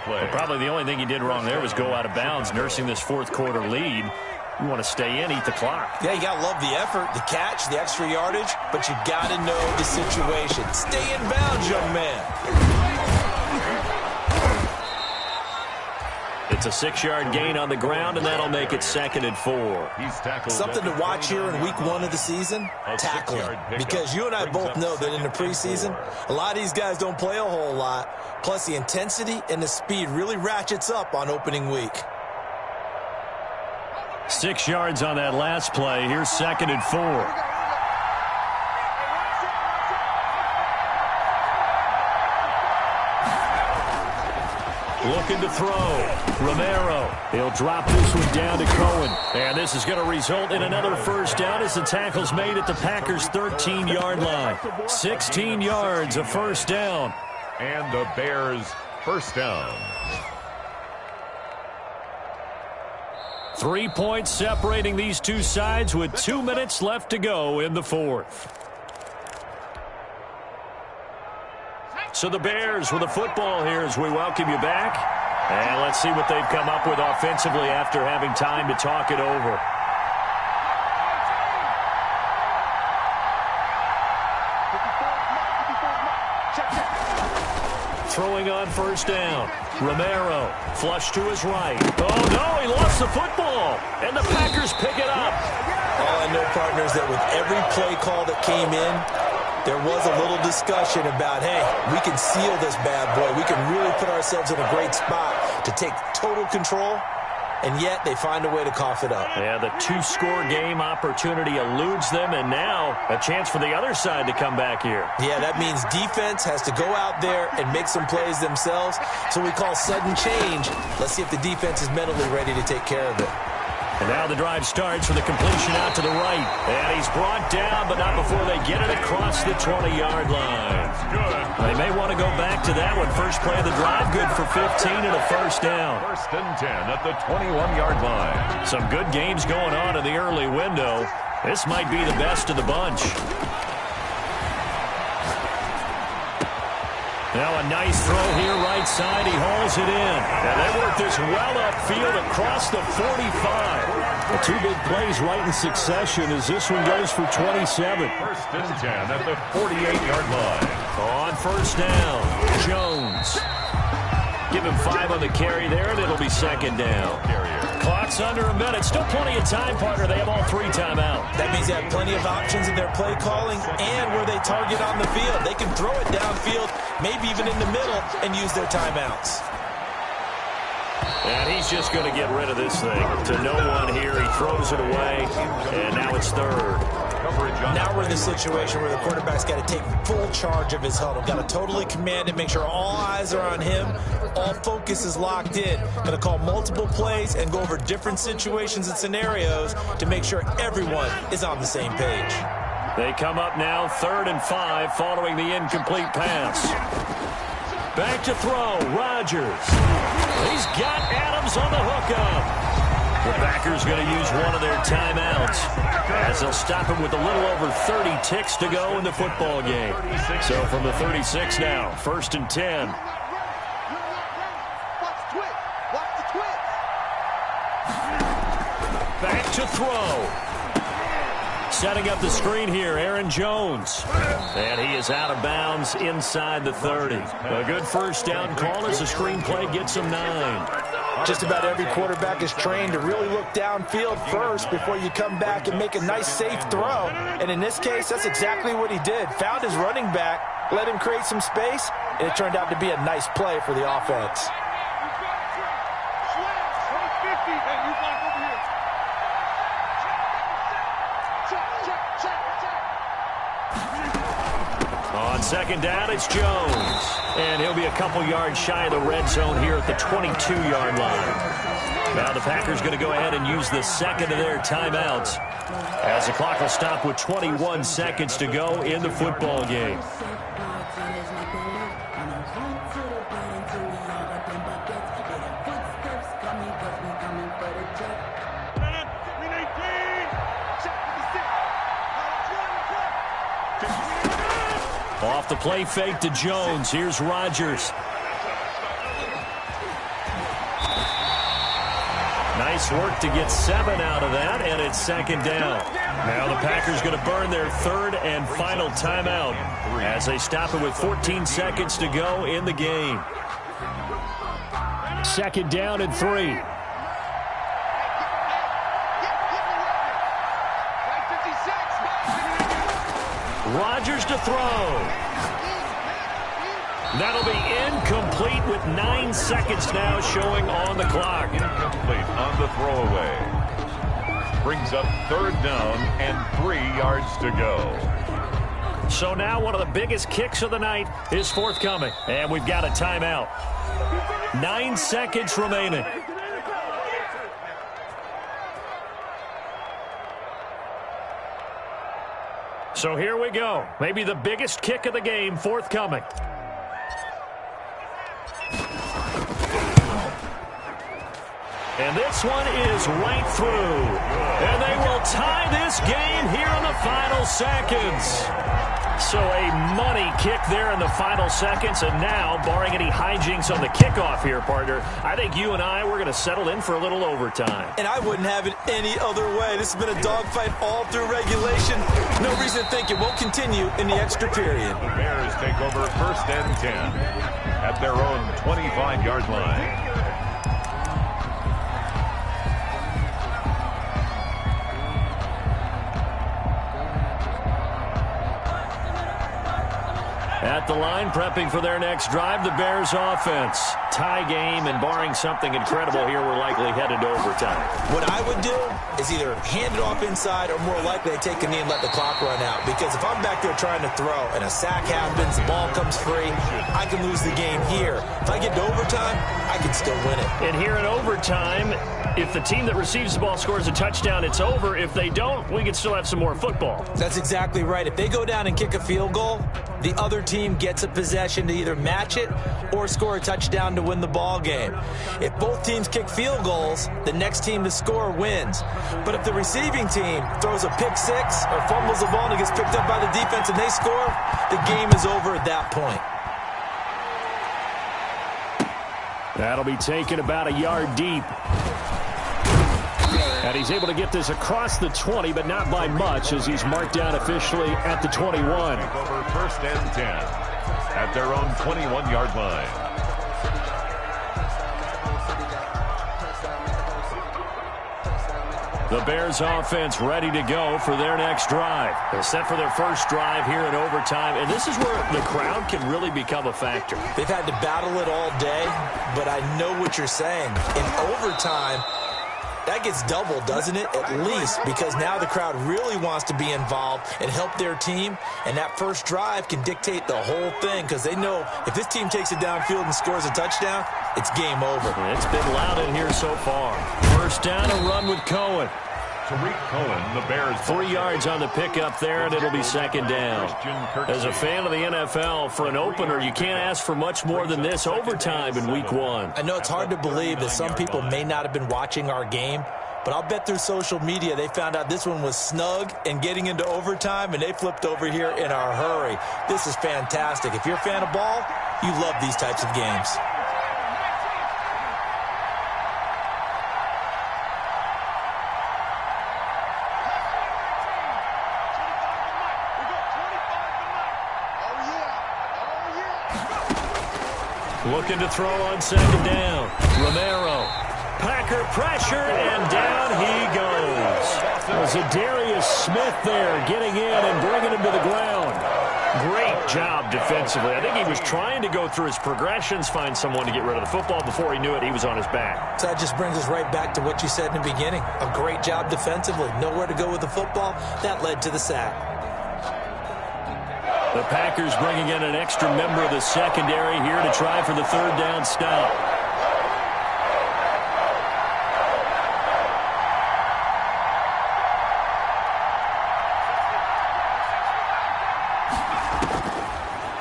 Well, probably the only thing he did wrong there was go out of bounds, nursing this fourth quarter lead. You want to stay in, eat the clock. Yeah, you got to love the effort, the catch, the extra yardage, but you got to know the situation. Stay in bounds, young man. It's a 6-yard gain on the ground, and that'll make it 2nd and 4. Something to watch here in week 1 of the season, tackling. Because you and I both know that in the preseason, a lot of these guys don't play a whole lot. Plus, the intensity and the speed really ratchets up on opening week. 6 yards on that last play. Here's 2nd and 4. Looking to throw. Romero. He'll drop this one down to Cohen. And this is going to result in another first down as the tackle's made at the Packers' 13-yard line. 16 yards, a first down. And the Bears first down. 3 points separating these two sides with 2 minutes left to go in the fourth. So the Bears with the football here as we welcome you back. And let's see what they've come up with offensively after having time to talk it over. Throwing on first down. Romero, flush to his right. Oh, no, he lost the football. And the Packers pick it up. All I know, partners, that with every play call that came in, there was a little discussion about, hey, we can seal this bad boy. We can really put ourselves in a great spot to take total control, and yet they find a way to cough it up. Yeah, the 2-score game opportunity eludes them, and now a chance for the other side to come back here. Yeah, that means defense has to go out there and make some plays themselves. So we call sudden change. Let's see if the defense is mentally ready to take care of it. And now the drive starts with a completion out to the right. And he's brought down, but not before they get it across the 20-yard line. They may want to go back to that one. First play of the drive, good for 15 and a first down. 1st and 10 at the 21-yard line. Some good games going on in the early window. This might be the best of the bunch. Now a nice throw here right side. He hauls it in. And they work this well upfield across the 45. The 2 big plays right in succession as this one goes for 27. 1st and 10 at the 48-yard line. On first down, Jones. Give him 5 on the carry there, and it'll be 2nd down. Clock's under a minute. Still plenty of time, partner. They have all 3 timeouts. That means they have plenty of options in their play calling and where they target on the field. They can throw it downfield, maybe even in the middle, and use their timeouts. And he's just going to get rid of this thing. To no one here. He throws it away, and now it's 3rd. Now we're in the situation where the quarterback's got to take full charge of his huddle. Got to totally command it, make sure all eyes are on him. All focus is locked in. Going to call multiple plays and go over different situations and scenarios to make sure everyone is on the same page. They come up now 3rd and 5 following the incomplete pass. Back to throw, Rodgers. He's got Adams on the hookup. The Packers going to use one of their timeouts as they'll stop him with a little over 30 ticks to go in the football game. So from the 36 now, 1st and 10. Back to throw. Setting up the screen here, Aaron Jones. And he is out of bounds inside the 30. A good first down call as the screenplay gets him 9. Just about every quarterback is trained to really look downfield first before you come back and make a nice, safe throw. And in this case, that's exactly what he did. Found his running back, let him create some space, and it turned out to be a nice play for the offense. On 2nd down, it's Jones. And he'll be a couple yards shy of the red zone here at the 22-yard line. Now the Packers going to go ahead and use the second of their timeouts as the clock will stop with 21 seconds to go in the football game. Off the play fake to Jones. Here's Rodgers. Nice work to get 7 out of that, and it's 2nd down. Now the Packers going to burn their 3rd and final timeout as they stop it with 14 seconds to go in the game. 2nd down and 3. Rodgers to throw. That'll be incomplete with 9 seconds now showing on the clock. Incomplete on the throwaway. Brings up 3rd down and 3 yards to go. So now one of the biggest kicks of the night is forthcoming. And we've got a timeout. 9 seconds remaining. So here we go. Maybe the biggest kick of the game forthcoming. And this one is right through. And they will tie this game here in the final seconds. So a money kick there in the final seconds. And now, barring any hijinks on the kickoff here, partner, I think you and I, we're going to settle in for a little overtime. And I wouldn't have it any other way. This has been a dogfight all through regulation. No reason to think it won't continue in the extra period. The Bears take over 1st and 10 at their own 25-yard line. At the line, prepping for their next drive, the Bears offense. Tie game, and barring something incredible here, we're likely headed to overtime. What I would do is either hand it off inside or more likely I take a knee and let the clock run out. Because if I'm back there trying to throw and a sack happens, the ball comes free, I can lose the game here. If I get to overtime, I can still win it. And here in overtime, if the team that receives the ball scores a touchdown, it's over. If they don't, we can still have some more football. That's exactly right. If they go down and kick a field goal, the other team gets a possession to either match it or score a touchdown to win the ball game. If both teams kick field goals, the next team to score wins. But if the receiving team throws a pick six or fumbles the ball and it gets picked up by the defense and they score, the game is over at that point. That'll be taken about a yard deep. And he's able to get this across the 20, but not by much, as he's marked down officially at the 21. Over 1st and 10 at their own 21-yard line. The Bears offense ready to go for their next drive. They're set for their first drive here in overtime, and this is where the crowd can really become a factor. They've had to battle it all day, but I know what you're saying. In overtime, that gets doubled, doesn't it? At least, because now the crowd really wants to be involved and help their team, and that first drive can dictate the whole thing because they know if this team takes it downfield and scores a touchdown, it's game over. It's been loud in here so far. First down, a run with Cohen. Tariq Cohen, the Bears. 3 yards on the pickup there, and it'll be second down. As a fan of the NFL, for an opener, you can't ask for much more than this overtime in week 1. I know it's hard to believe that some people may not have been watching our game, But I'll bet through social media they found out this one was snug and getting into overtime, and they flipped over here in a hurry. This is fantastic. If you're a fan of ball, you love these types of games. Looking to throw on second down. Romero. Packer pressure, and down he goes. Zadarius Smith there getting in and bringing him to the ground. Great job defensively. I think he was trying to go through his progressions, find someone to get rid of the football. Before he knew it, he was on his back. So that just brings us right back to what you said in the beginning. A great job defensively. Nowhere to go with the football. That led to the sack. The Packers bringing in an extra member of the secondary here to try for the third down stop.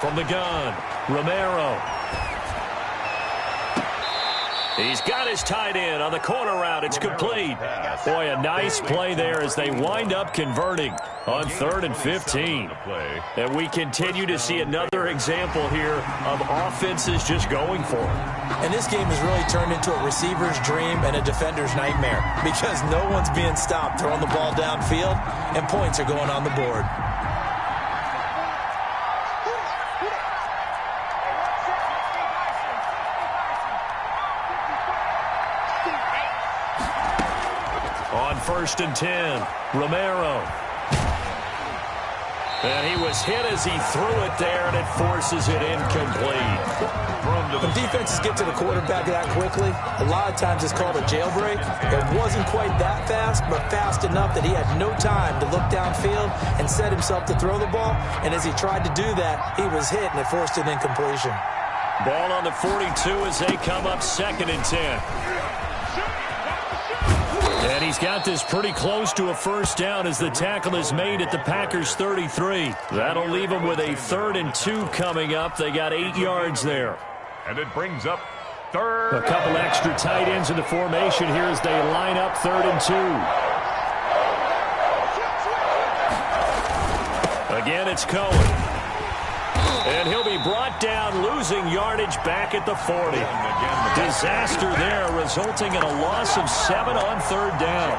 From the gun, Romero. He's got his tight end on the corner route. It's complete. Boy, a nice play there as they wind up converting on 3rd and 15. And we continue to see another example here of offenses just going for it. And this game has really turned into a receiver's dream and a defender's nightmare because no one's being stopped throwing the ball downfield, and points are going on the board. On 1st and 10, Romero. And he was hit as he threw it there, and it forces it incomplete. When defenses get to the quarterback that quickly, a lot of times it's called a jailbreak. It wasn't quite that fast, but fast enough that he had no time to look downfield and set himself to throw the ball. And as he tried to do that, he was hit, and it forced an incompletion. Ball on the 42 as they come up 2nd and 10. And he's got this pretty close to a first down as the tackle is made at the Packers' 33. That'll leave them with a 3rd and 2 coming up. They got 8 yards there. And it brings up 3rd. A couple extra tight ends in the formation here as they line up 3rd and 2. Again, it's Cohen. And he'll be brought down, losing yardage back at the 40. Disaster there, resulting in a loss of 7 on 3rd down.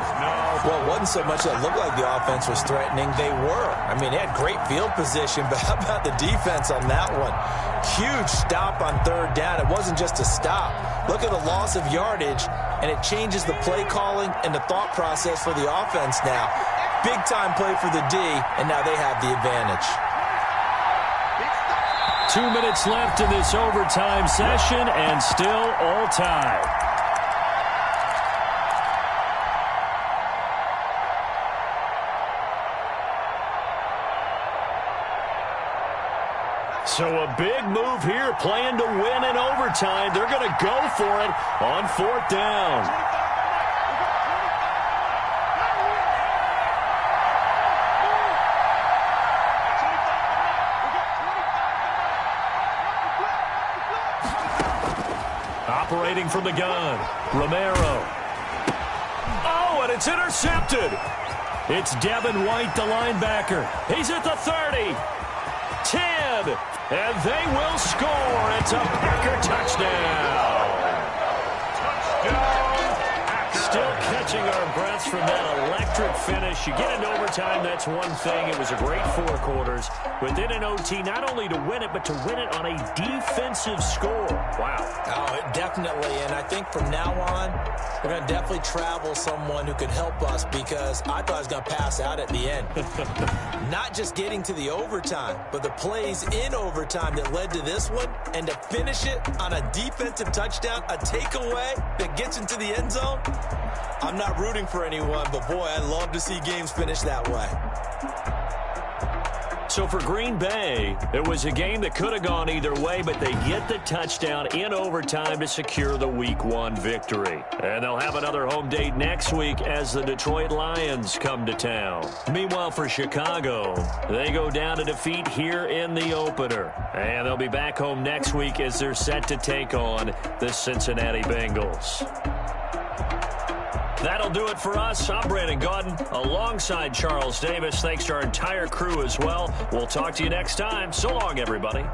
Well, it wasn't so much that it looked like the offense was threatening. They were. I mean, they had great field position, but how about the defense on that one? Huge stop on 3rd down. It wasn't just a stop. Look at the loss of yardage, and it changes the play calling and the thought process for the offense now. Big-time play for the D, and now they have the advantage. 2 minutes left in this overtime session, and still all tied. So a big move here, playing to win in overtime. They're going to go for it on 4th down. Operating from the gun, Romero. Oh, and it's intercepted. It's Devin White, the linebacker. He's at the 30, 10, and they will score. It's a Packer touchdown. Still catching our breaths from that electric finish. You get into overtime, that's one thing. It was a great 4 quarters. Within an OT, not only to win it, but to win it on a defensive score. Wow. Oh, definitely. And I think from now on, we're going to definitely travel someone who could help us because I thought I was going to pass out at the end. Not just getting to the overtime, but the plays in overtime that led to this one, and to finish it on a defensive touchdown, a takeaway that gets into the end zone. I'm not rooting for anyone, but boy, I love to see games finish that way. So for Green Bay, it was a game that could have gone either way, but they get the touchdown in overtime to secure the Week 1 victory. And they'll have another home date next week as the Detroit Lions come to town. Meanwhile, for Chicago, they go down to defeat here in the opener. And they'll be back home next week as they're set to take on the Cincinnati Bengals. That'll do it for us. I'm Brandon Gaudin alongside Charles Davis. Thanks to our entire crew as well. We'll talk to you next time. So long, everybody.